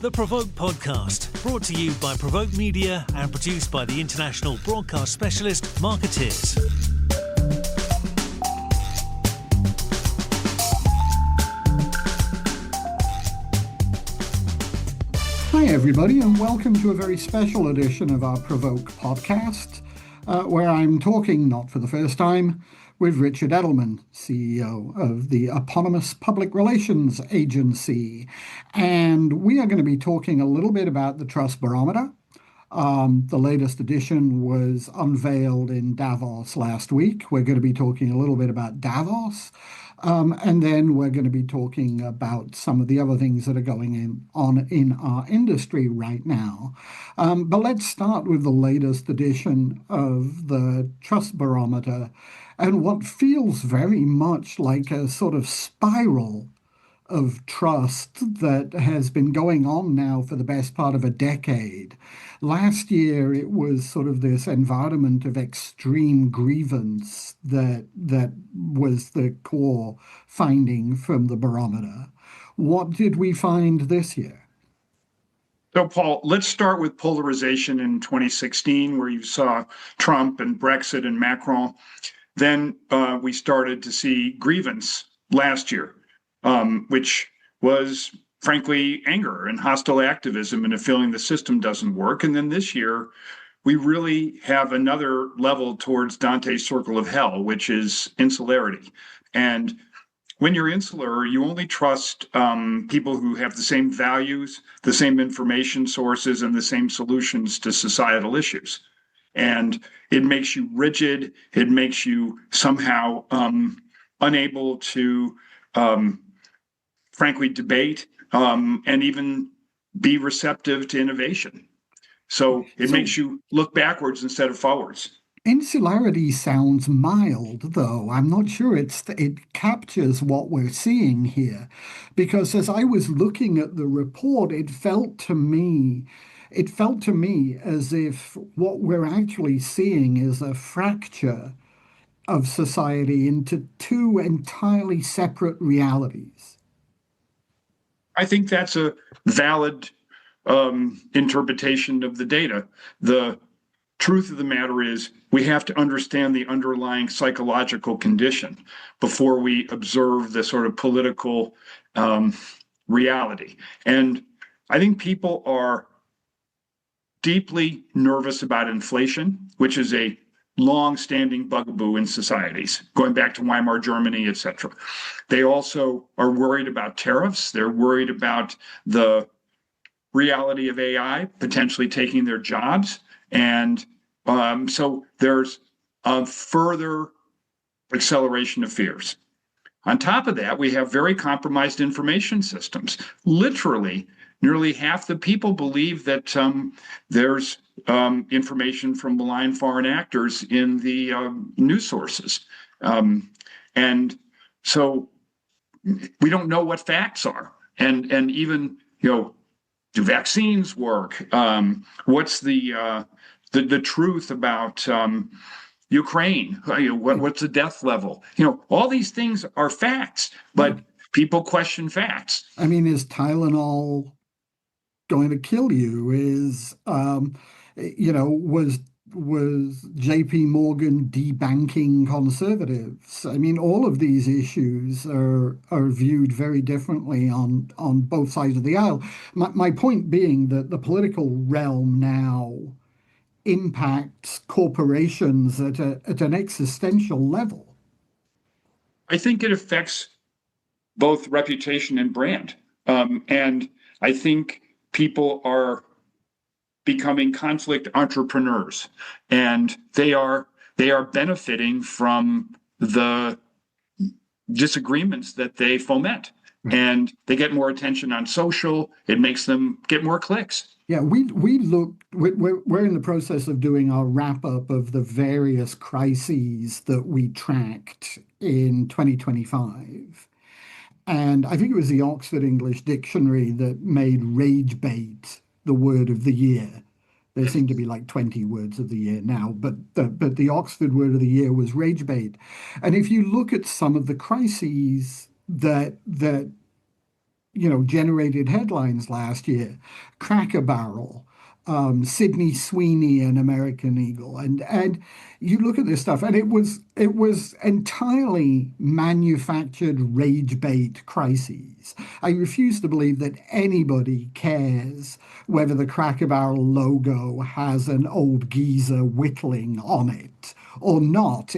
The PRovoke Podcast, brought to you by PRovoke Media and produced by the international broadcast specialist Marketeers. Hi everybody, and welcome to a very special edition of our PRovoke Podcast, where I'm talking, not for the first time, with Richard Edelman, CEO of the eponymous public relations agency. And we are going to be talking a little bit about the Trust Barometer. The latest edition was unveiled in Davos last week. We're going to be talking a little bit about Davos. And then we're going to be talking about some of the other things that are going on in our industry right now. But let's start with the latest edition of the Trust Barometer and what feels very much like a sort of spiral of trust that has been going on now for the best part of a decade. Last year, it was sort of this environment of extreme grievance that was the core finding from the barometer. What did we find this year? So, Paul, let's start with polarization in 2016, where you saw Trump and Brexit and Macron. Then we started to see grievance last year, which was, frankly, anger and hostile activism and a feeling the system doesn't work. And then this year, we really have another level towards Dante's circle of hell, which is insularity. And when you're insular, you only trust people who have the same values, the same information sources, and the same solutions to societal issues. And it makes you rigid. It makes you somehow unable to, frankly, debate and even be receptive to innovation. So it makes you look backwards instead of forwards. Insularity sounds mild, though. I'm not sure it captures what we're seeing here, because as I was looking at the report, it felt to me as if what we're actually seeing is a fracture of society into two entirely separate realities. I think that's a valid interpretation of the data. The truth of the matter is we have to understand the underlying psychological condition before we observe the sort of political reality. And I think people are deeply nervous about inflation, which is a long-standing bugaboo in societies, going back to Weimar Germany, et cetera. They also are worried about tariffs. They're worried about the reality of AI potentially taking their jobs. And so there's a further acceleration of fears. On top of that, we have very compromised information systems. Literally, nearly half the people believe that there's information from malign foreign actors in the news sources. And so we don't know what facts are. And even, do vaccines work? What's the truth about Ukraine? What's the death level? All these things are facts, but people question facts. I mean, is Tylenol going to kill you? Was JP Morgan debanking conservatives? I mean, all of these issues are viewed very differently on both sides of the aisle. My point being that the political realm now impacts corporations at an existential level. I think it affects both reputation and brand. And I think people are becoming conflict entrepreneurs, and they are benefiting from the disagreements that they foment. And they get more attention on social. It makes them get more clicks. Yeah, we're in the process of doing our wrap up of the various crises that we tracked in 2025. And I think it was the Oxford English Dictionary that made rage bait the word of the year. There seem to be like 20 words of the year now, but the Oxford word of the year was rage bait. And if you look at some of the crises that generated headlines last year. Cracker Barrel, Sydney Sweeney and American Eagle, and you look at this stuff, and it was entirely manufactured rage bait crises. I refuse to believe that anybody cares whether the Cracker Barrel logo has an old geezer whittling on it or not.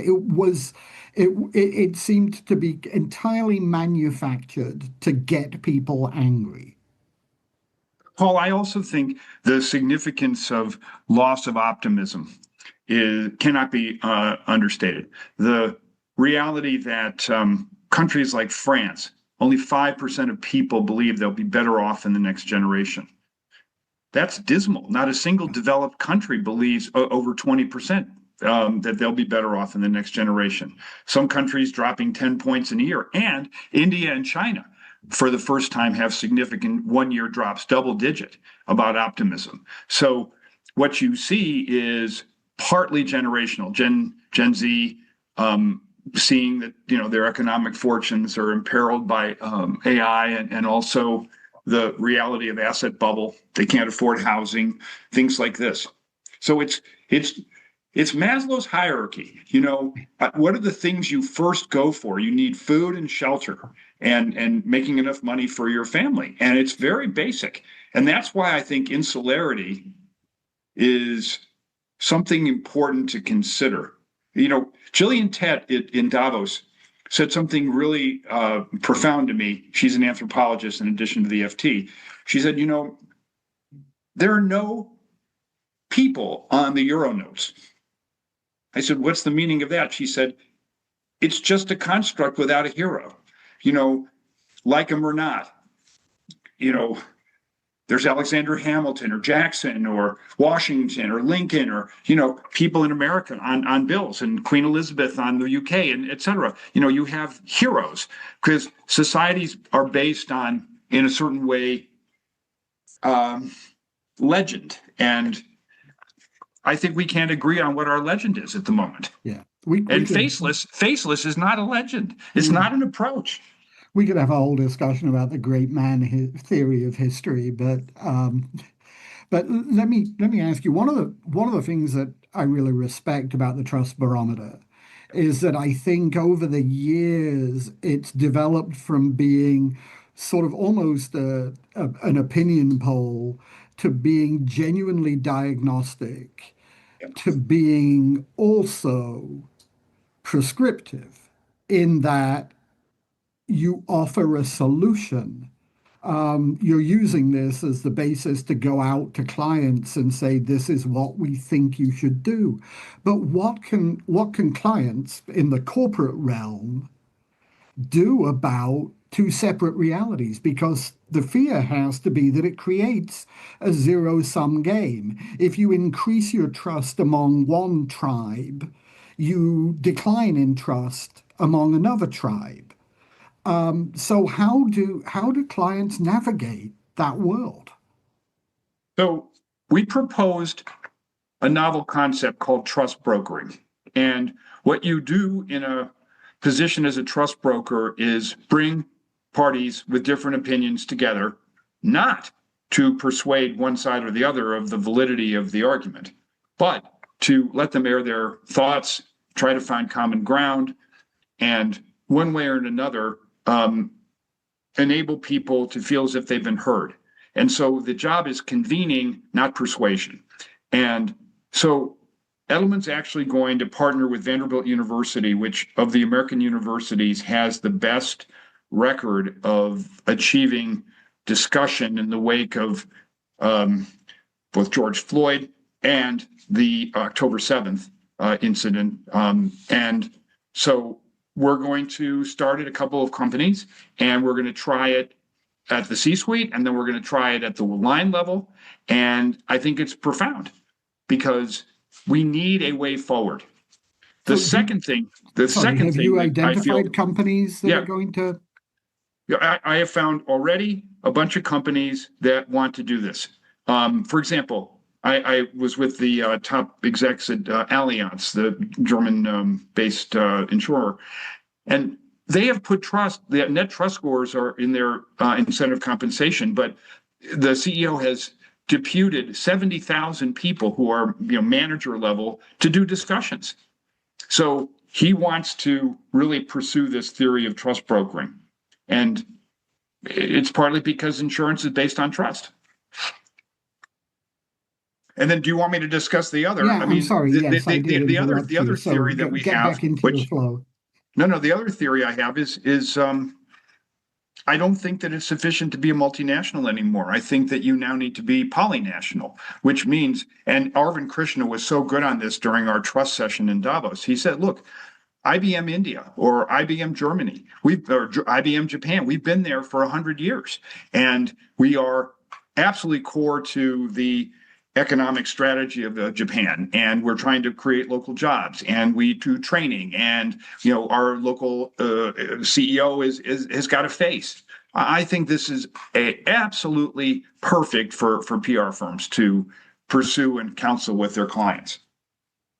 It seemed to be entirely manufactured to get people angry. Paul, I also think the significance of loss of optimism cannot be understated. The reality that countries like France, only 5% of people believe they'll be better off in the next generation. That's dismal. Not a single developed country believes over 20% that they'll be better off in the next generation. Some countries dropping 10 points in a year, and India and China, for the first time, have significant one-year drops, double digit, about optimism. So what you see is partly generational. Gen Z seeing that their economic fortunes are imperiled by AI, and also the reality of asset bubble. They can't afford housing, things like this. So it's Maslow's hierarchy. What are the things you first go for? You need food and shelter and making enough money for your family. And it's very basic. And that's why I think insularity is something important to consider. Gillian Tett in Davos said something really profound to me. She's an anthropologist in addition to the FT. She said, there are no people on the Euro notes. I said, what's the meaning of that? She said, it's just a construct without a hero. Like him or not. There's Alexander Hamilton or Jackson or Washington or Lincoln or, people in America on bills, and Queen Elizabeth on the UK, and et cetera. You have heroes because societies are based on, in a certain way, legend. And I think we can't agree on what our legend is at the moment. Yeah. Faceless is not a legend. It's not an approach. We could have a whole discussion about the great man theory of history, but let me ask you, one of the things that I really respect about the Trust Barometer is that I think over the years it's developed from being sort of almost an opinion poll to being genuinely diagnostic, to being also prescriptive in that you offer a solution. You're using this as the basis to go out to clients and say, this is what we think you should do. But what can clients in the corporate realm do about two separate realities? Because the fear has to be that it creates a zero-sum game. If you increase your trust among one tribe, you decline in trust among another tribe. So how do clients navigate that world? So we proposed a novel concept called trust brokering. And what you do in a position as a trust broker is bring parties with different opinions together, not to persuade one side or the other of the validity of the argument, but to let them air their thoughts, try to find common ground, and one way or another, enable people to feel as if they've been heard. And so the job is convening, not persuasion. And so Edelman's actually going to partner with Vanderbilt University, which of the American universities has the best record of achieving discussion in the wake of both George Floyd and the October 7th incident. And so we're going to start at a couple of companies, and we're going to try it at the C-suite, and then we're going to try it at the line level. And I think it's profound because we need a way forward. Have you identified companies that are going to? Yeah, I have found already a bunch of companies that want to do this. For example, I was with the top execs at Allianz, the German-based insurer, and they have put trust, the net trust scores are in their incentive compensation, but the CEO has deputed 70,000 people who are manager level to do discussions. So he wants to really pursue this theory of trust brokering. And it's partly because insurance is based on trust. And then do you want me to discuss the other? Yeah, I'm sorry. Yes, I did interrupt The you. other So theory that we get have, back into your which flow. no, the other theory I have is I don't think that it's sufficient to be a multinational anymore. I think that you now need to be polynational, which means, and Arvind Krishna was so good on this during our trust session in Davos. He said, look, IBM India or IBM Germany, or IBM Japan, we've been there for 100 years, and we are absolutely core to the economic strategy of Japan, and we're trying to create local jobs, and we do training, and our local CEO has got a face. I think this is absolutely perfect for PR firms to pursue and counsel with their clients.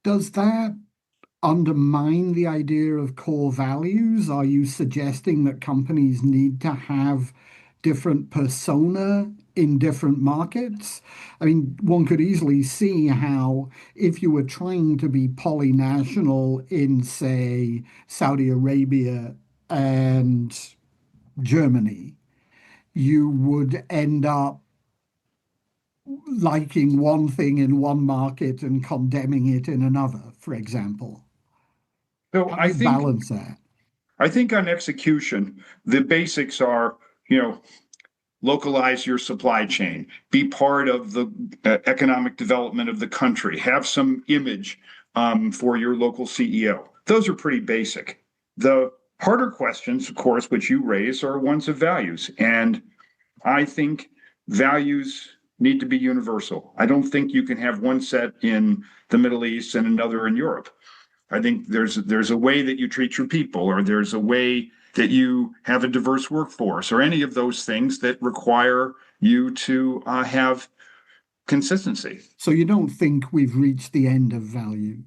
Does that undermine the idea of core values? Are you suggesting that companies need to have different persona in different markets? I mean, one could easily see how if you were trying to be polynational in, say, Saudi Arabia and Germany, you would end up liking one thing in one market and condemning it in another, for example. So How do you balance that? I think on execution, the basics are, localize your supply chain, be part of the economic development of the country, have some image for your local CEO. Those are pretty basic. The harder questions, of course, which you raise, are ones of values. And I think values need to be universal. I don't think you can have one set in the Middle East and another in Europe. I think there's a way that you treat your people, or there's a way that you have a diverse workforce, or any of those things that require you to have consistency. So you don't think we've reached the end of values?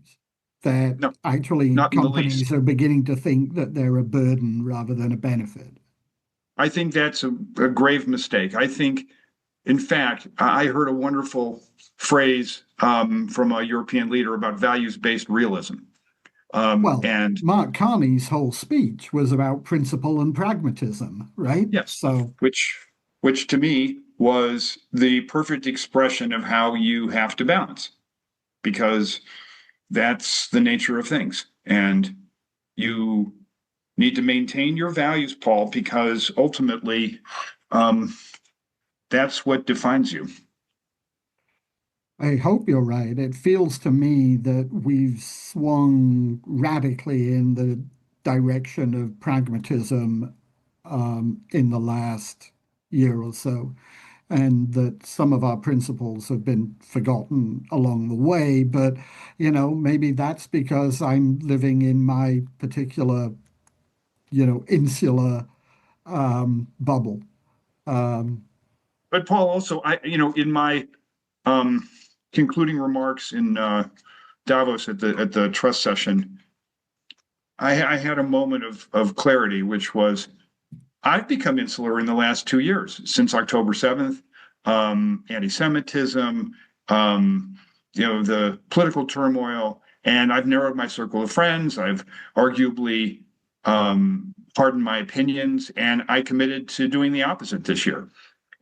That No, actually not in the least. companies are beginning to think that they're a burden rather than a benefit? I think that's a grave mistake. I think, in fact, I heard a wonderful phrase from a European leader about values-based realism. Well, And Mark Carney's whole speech was about principle and pragmatism, right? yes, So, which to me was the perfect expression of how you have to balance, because that's the nature of things. And you need to maintain your values, Paul, because ultimately that's what defines you. I hope you're right. It feels to me that we've swung radically in the direction of pragmatism in the last year or so, and that some of our principles have been forgotten along the way. But, maybe that's because I'm living in my particular, insular bubble. Um, But Paul, also, in my um, concluding remarks in Davos at the trust session, I had a moment of clarity, which was I've become insular in the last 2 years since October 7th. Anti-Semitism, the political turmoil, and I've narrowed my circle of friends. I've arguably pardoned my opinions, and I committed to doing the opposite this year.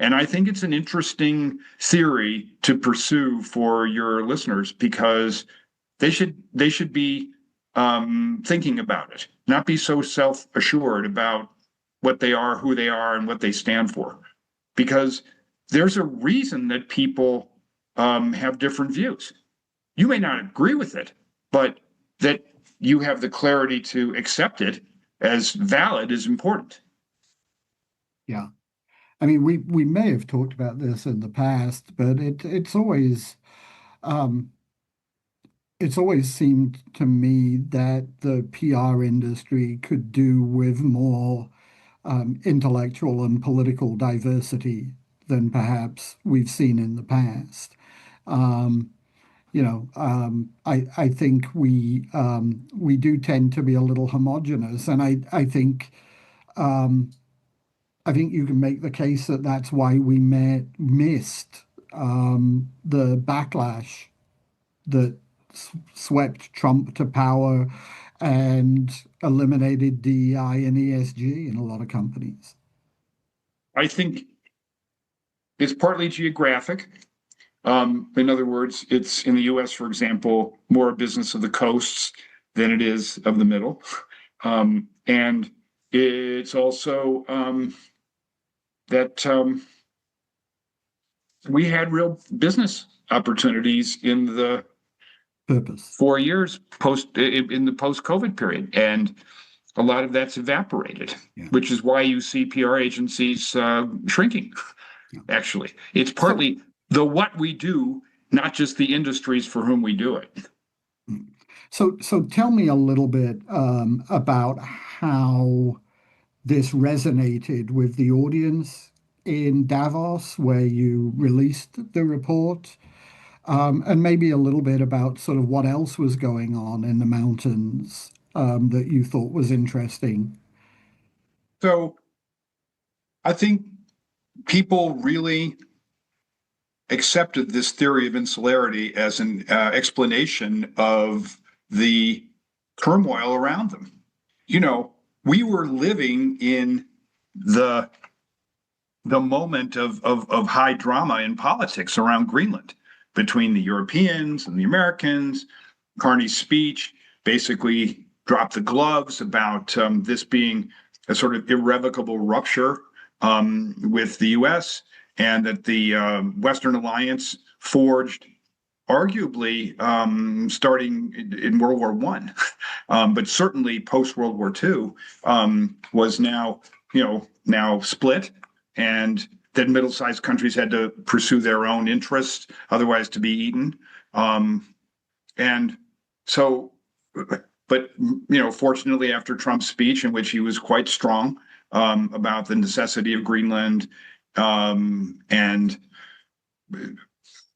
And I think it's an interesting theory to pursue for your listeners, because they should be thinking about it, not be so self-assured about what they are, who they are, and what they stand for. Because there's a reason that people have different views. You may not agree with it, but that you have the clarity to accept it as valid is important. yeah. I mean, we may have talked about this in the past, but um, it's always seemed to me that the PR industry could do with more intellectual and political diversity than perhaps we've seen in the past. Um, I think we do tend to be a little homogenous, and um, I think you can make the case that that's why we missed the backlash that swept Trump to power and eliminated DEI and ESG in a lot of companies. I think it's partly geographic. In other words, it's in the US, for example, more a business of the coasts than it is of the middle. And it's also that we had real business opportunities in the Purpose. 4 years in the post-COVID period. And a lot of that's evaporated, which is why you see PR agencies shrinking, actually. It's partly the what we do, not just the industries for whom we do it. So tell me a little bit about how this resonated with the audience in Davos, where you released the report, and maybe a little bit about sort of what else was going on in the mountains that you thought was interesting. So I think people really accepted this theory of insularity as an explanation of the turmoil around them. We were living in the moment of high drama in politics around Greenland between the Europeans and the Americans. Carney's speech basically dropped the gloves about this being a sort of irrevocable rupture with the U.S., and that the Western alliance forged arguably starting in World War I, but certainly post World War II, was now split, and that middle-sized countries had to pursue their own interests, otherwise to be eaten. And so, but fortunately, after Trump's speech, in which he was quite strong about the necessity of Greenland, and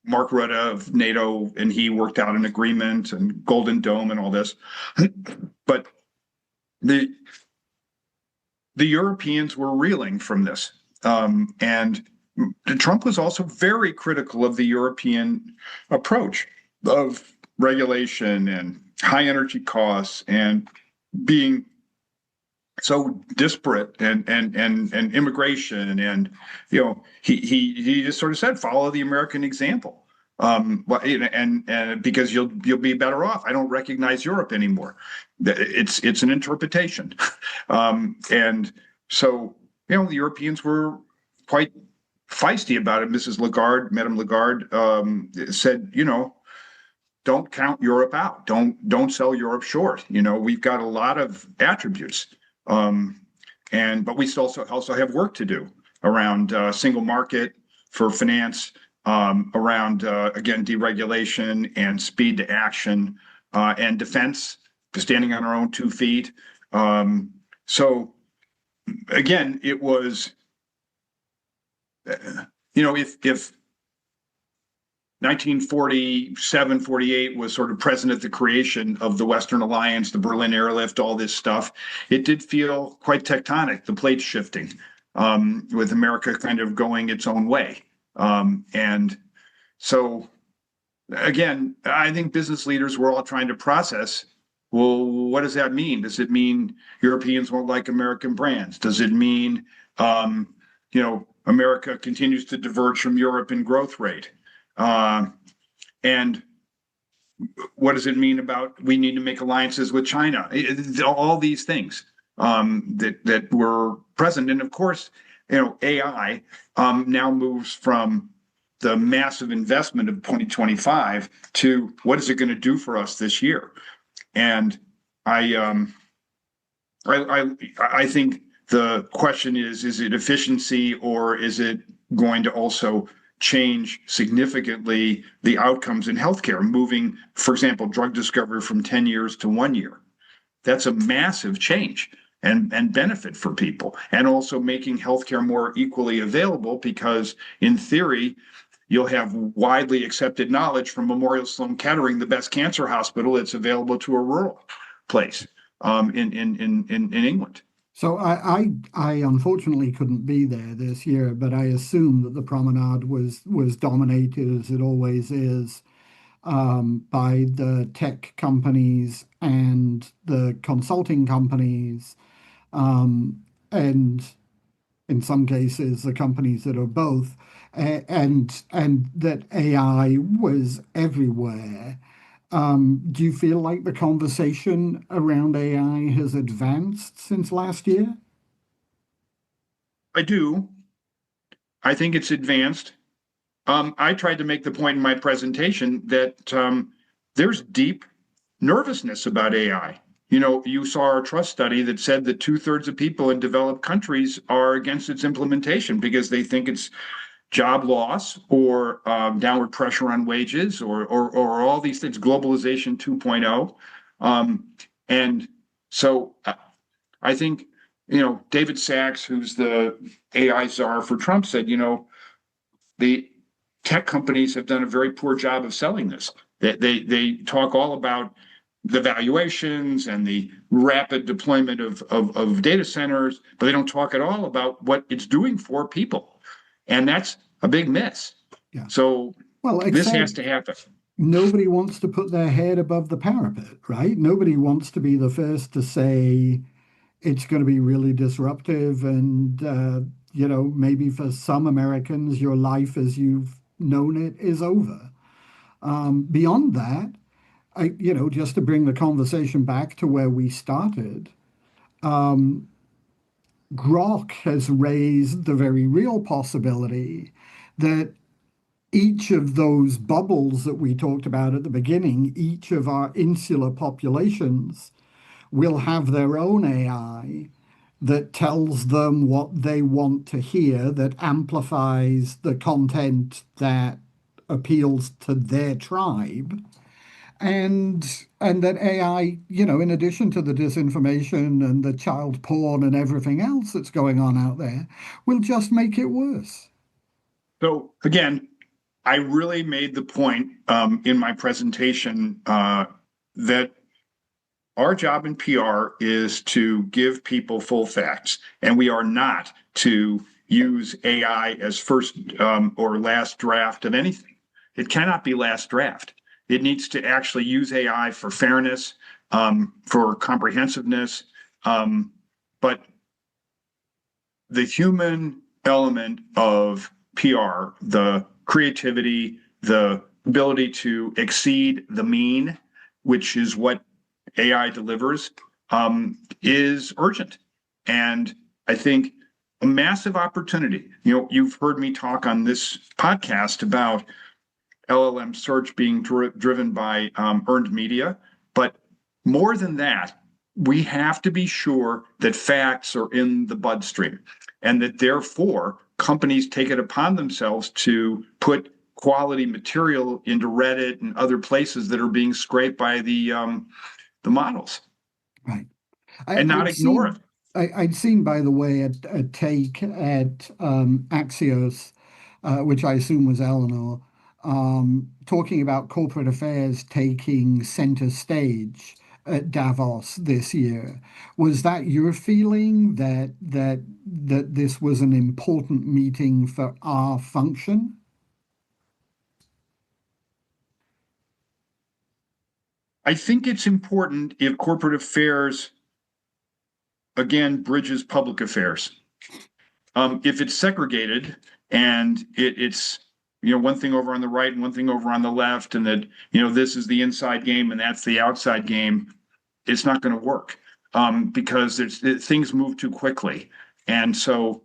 Mark Rutte of NATO and he worked out an agreement, and Golden Dome and all this. But the Europeans were reeling from this. And Trump was also very critical of the European approach of regulation and high energy costs and being so disparate, and immigration, and he just sort of said, follow the American example, and because you'll be better off. I don't recognize Europe anymore. It's an interpretation, and so the Europeans were quite feisty about it. Madame Lagarde said, don't count Europe out. Don't sell Europe short. We've got a lot of attributes. But we still also have work to do around single market for finance, around again deregulation and speed to action, and defense, standing on our own 2 feet. So again, it was if 1947, 48 was sort of present at the creation of the Western Alliance, the Berlin Airlift, all this stuff, it did feel quite tectonic, the plates shifting, with America kind of going its own way. And so, again, I think business leaders were all trying to process, well, what does that mean? Does it mean Europeans won't like American brands? Does it mean, America continues to diverge from Europe in growth rate? And what does it mean about we need to make alliances with China? All these things that were present. And of course, AI now moves from the massive investment of 2025 to what is it going to do for us this year? And I think the question is it efficiency, or is it going to also change significantly the outcomes in healthcare, moving, for example, drug discovery from 10 years to 1 year? That's a massive change and benefit for people, and also making healthcare more equally available, because in theory, you'll have widely accepted knowledge from Memorial Sloan Kettering, the best cancer hospital that's available to a rural place in England. So I unfortunately couldn't be there this year, but I assume that the promenade was dominated, as it always is, by the tech companies and the consulting companies, and in some cases the companies that are both, and that AI was everywhere. Do you feel like the conversation around AI has advanced since last year? I do. I think it's advanced. I tried to make the point in my presentation that there's deep nervousness about AI. You saw our trust study that said that 2/3 of people in developed countries are against its implementation because they think it's job loss or downward pressure on wages or all these things, globalization 2.0. And so I think, David Sachs, who's the AI czar for Trump, said, the tech companies have done a very poor job of selling this. They talk all about the valuations and the rapid deployment of data centers, but they don't talk at all about what it's doing for people. And that's a big miss. Yeah. So Well, this has to happen. Nobody wants to put their head above the parapet, right? Nobody wants to be the first to say it's going to be really disruptive. And, maybe for some Americans, your life as you've known it is over. Beyond that, just to bring the conversation back to where we started, Grok has raised the very real possibility that each of those bubbles that we talked about at the beginning, each of our insular populations will have their own AI that tells them what they want to hear, that amplifies the content that appeals to their tribe. And that AI, in addition to the disinformation and the child porn and everything else that's going on out there, will just make it worse. So again, I really made the point in my presentation that our job in PR is to give people full facts, and we are not to use AI as first or last draft of anything. It cannot be last draft. It needs to actually use AI for fairness, for comprehensiveness, but the human element of PR, the creativity, the ability to exceed the mean, which is what AI delivers, is urgent. And I think a massive opportunity. You've heard me talk on this podcast about LLM search being driven by earned media. But more than that, we have to be sure that facts are in the bloodstream and that therefore companies take it upon themselves to put quality material into Reddit and other places that are being scraped by the models. Right. And not ignore it. I'd seen, by the way, a take at Axios, which I assume was Eleanor, talking about corporate affairs taking center stage at Davos this year. Was that your feeling that this was an important meeting for our function? I think it's important if corporate affairs, again, bridges public affairs. If it's segregated and it's one thing over on the right and one thing over on the left, and that this is the inside game and that's the outside game, it's not going to work because things move too quickly. And so,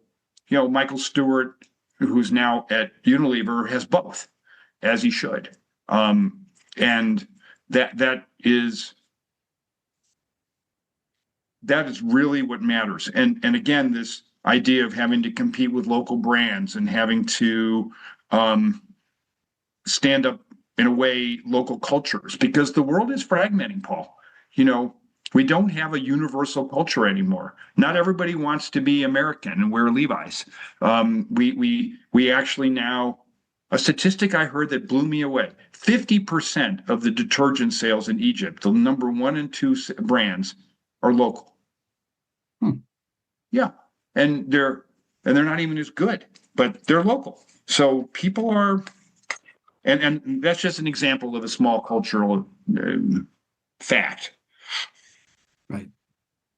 Michael Stewart, who's now at Unilever, has both, as he should. And that is really what matters. And again, this idea of having to compete with local brands and having to stand up in a way local cultures, because the world is fragmenting, Paul. We don't have a universal culture anymore. Not everybody wants to be American and wear Levi's. We actually now A statistic I heard that blew me away. 50% of the detergent sales in Egypt, the number one and two brands, are local. Yeah. And they're not even as good, but they're local. So people are, and that's just an example of a small cultural fact. Right.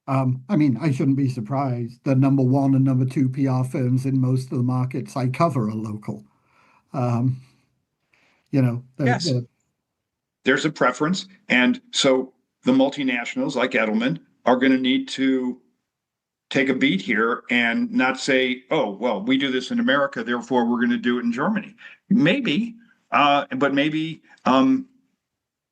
I mean, I shouldn't be surprised. The number one and number two PR firms in most of the markets I cover are local. Yes, there's a preference. And so the multinationals like Edelman are going to need to take a beat here and not say, oh, well, we do this in America, therefore we're going to do it in Germany. Maybe, but maybe the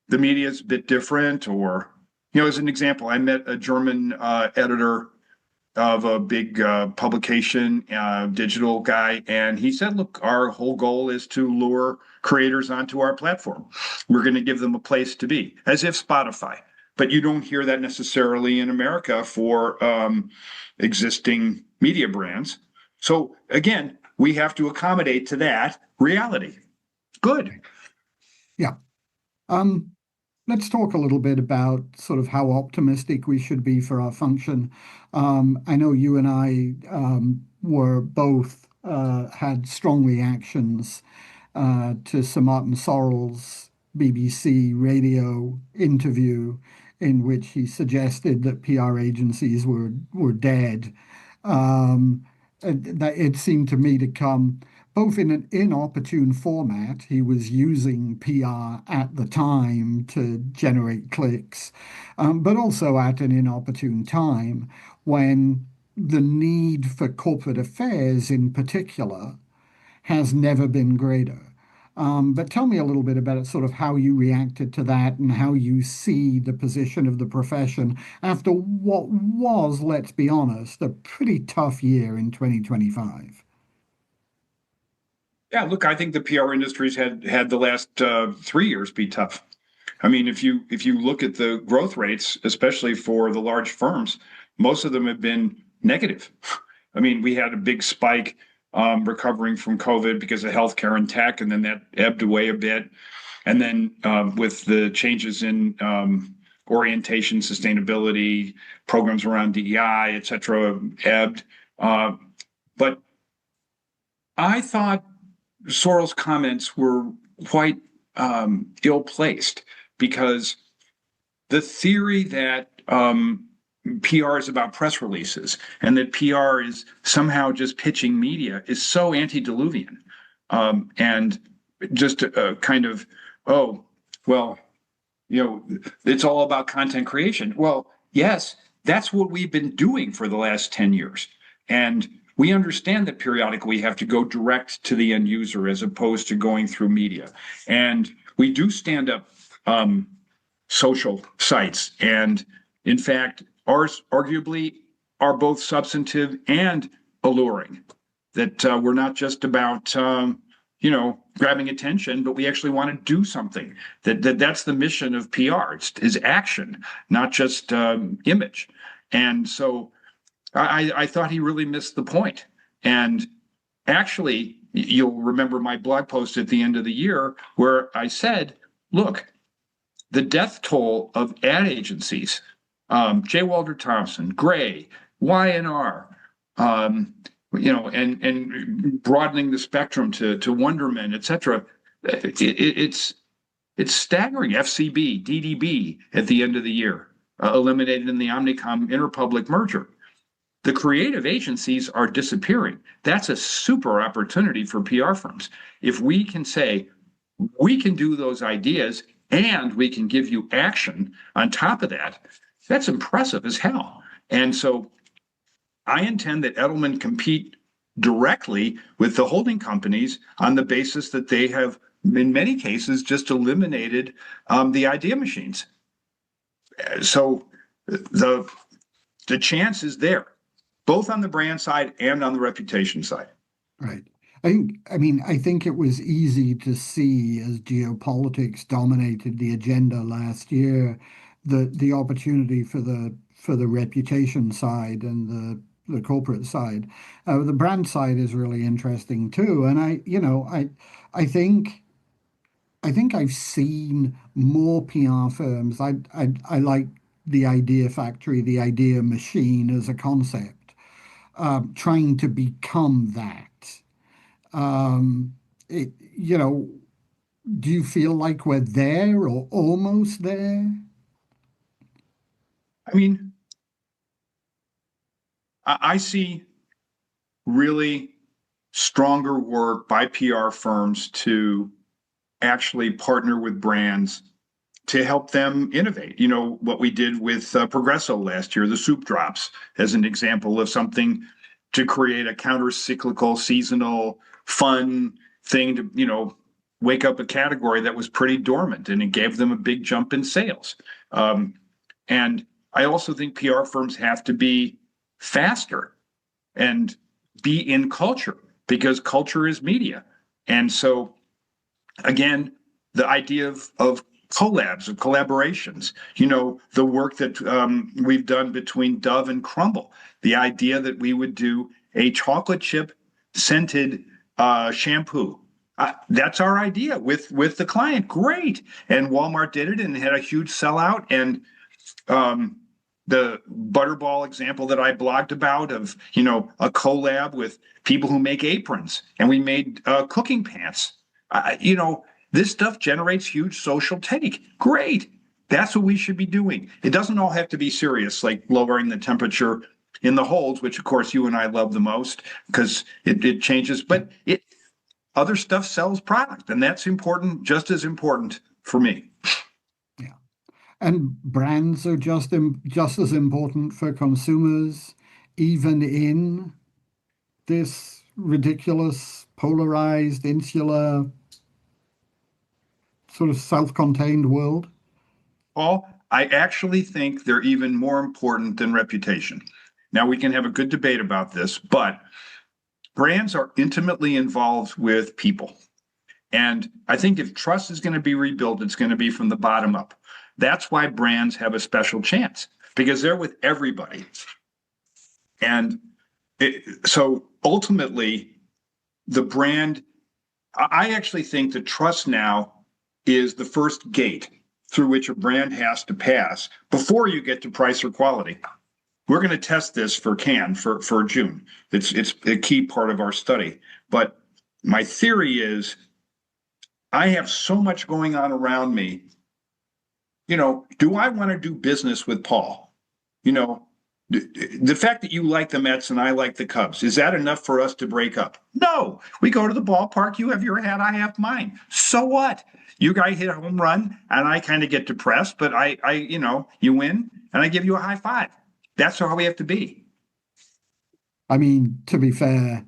media is a bit different. Or, as an example, I met a German editor of a big publication, digital guy, and he said, look, our whole goal is to lure creators onto our platform. We're going to give them a place to be, as if Spotify. But you don't hear that necessarily in America for existing media brands. So again, we have to accommodate to that reality. Good. Yeah. Let's talk a little bit about sort of how optimistic we should be for our function. I know you and I were both had strong reactions to Sir Martin Sorrell's BBC radio interview, in which he suggested that PR agencies were dead. That it seemed to me to come both in an inopportune format. He was using PR at the time to generate clicks, but also at an inopportune time when the need for corporate affairs in particular has never been greater. But tell me a little bit about it, sort of how you reacted to that and how you see the position of the profession after what was, let's be honest, a pretty tough year in 2025. Yeah, look, I think the PR industry's had the last 3 years be tough. I mean, if you look at the growth rates, especially for the large firms, most of them have been negative. I mean, we had a big spike recovering from COVID because of healthcare and tech, and then that ebbed away a bit. And then with the changes in orientation, sustainability, programs around DEI, et cetera, ebbed. But I thought Sorrell's comments were quite ill-placed, because the theory that PR is about press releases and that PR is somehow just pitching media is so antediluvian, and just kind of, oh, well, it's all about content creation. Well, yes, that's what we've been doing for the last 10 years. And we understand that periodically we have to go direct to the end user as opposed to going through media. And we do stand up social sites. And in fact, ours arguably are both substantive and alluring, that we're not just about, grabbing attention, but we actually want to do something. That's the mission of PR. Is action, not just image. And so I thought he really missed the point. And actually, you'll remember my blog post at the end of the year where I said, look, the death toll of ad agencies, J. Walter Thompson, Gray, Y&R, and broadening the spectrum to Wonderman, et cetera, it's staggering. FCB, DDB at the end of the year, eliminated in the Omnicom Interpublic merger. The creative agencies are disappearing. That's a super opportunity for PR firms. If we can say, we can do those ideas and we can give you action on top of that, that's impressive as hell. And so I intend that Edelman compete directly with the holding companies on the basis that they have, in many cases, just eliminated the idea machines. So the chance is there, both on the brand side and on the reputation side. Right. I think it was easy to see, as geopolitics dominated the agenda last year, the opportunity for the reputation side and the corporate side. The brand side is really interesting too. And I think I've seen more PR firms. I like the idea factory, the idea machine as a concept, trying to become that. Um, it, you know, do you feel like we're there or almost there? I mean, I see really stronger work by PR firms to actually partner with brands to help them innovate. You know, what we did with Progresso last year, the soup drops, as an example of something to create a counter-cyclical, seasonal, fun thing to, wake up a category that was pretty dormant, and it gave them a big jump in sales. And I also think PR firms have to be faster and be in culture, because culture is media. And so, again, the idea of collabs, of collaborations, the work that we've done between Dove and Crumble, the idea that we would do a chocolate chip scented shampoo. That's our idea with the client. Great. And Walmart did it and had a huge sellout. And the Butterball example that I blogged about of, a collab with people who make aprons, and we made cooking pants. This stuff generates huge social take. Great. That's what we should be doing. It doesn't all have to be serious, like lowering the temperature in the holds, which of course you and I love the most because it changes, but other stuff sells product, and that's important, just as important for me. Yeah. And brands are just as important for consumers, even in this ridiculous, polarized, insular, sort of self-contained world. Paul, I actually think they're even more important than reputation. Now, we can have a good debate about this, but brands are intimately involved with people. And I think if trust is going to be rebuilt, it's going to be from the bottom up. That's why brands have a special chance, because they're with everybody. And so ultimately, the brand, I actually think that trust now is the first gate through which a brand has to pass before you get to price or quality. We're going to test this for Cannes for June. It's a key part of our study. But my theory is I have so much going on around me. Do I want to do business with Paul? The fact that you like the Mets and I like the Cubs, is that enough for us to break up? No. We go to the ballpark. You have your hat, I have mine. So what? You guys hit a home run and I kind of get depressed, but you win and I give you a high five. That's how we have to be. I mean, to be fair,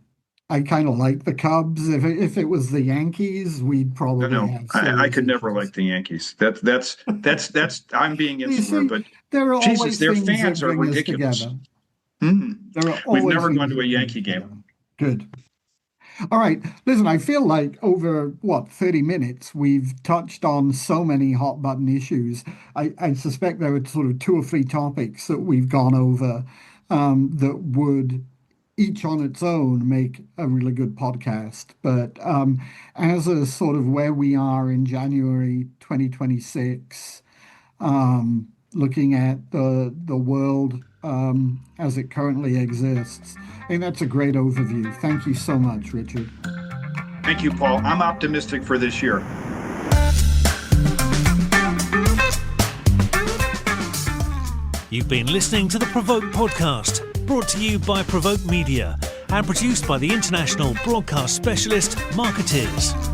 I kind of like the Cubs. If it was the Yankees, we'd probably have. I could never like the Yankees. That's I'm being insular, but there are Jesus, their fans are ridiculous. We've never gone to a Yankee game. Good. All right. Listen, I feel like over 30 minutes, we've touched on so many hot button issues. I suspect there are sort of 2 or 3 topics that we've gone over that would each on its own make a really good podcast. But as a sort of where we are in January 2026, looking at the world as it currently exists, I think that's a great overview. Thank you so much, Richard. Thank you, Paul. I'm optimistic for this year. You've been listening to the PRovoke podcast, brought to you by PRovoke Media and produced by the international broadcast specialist Marketeers.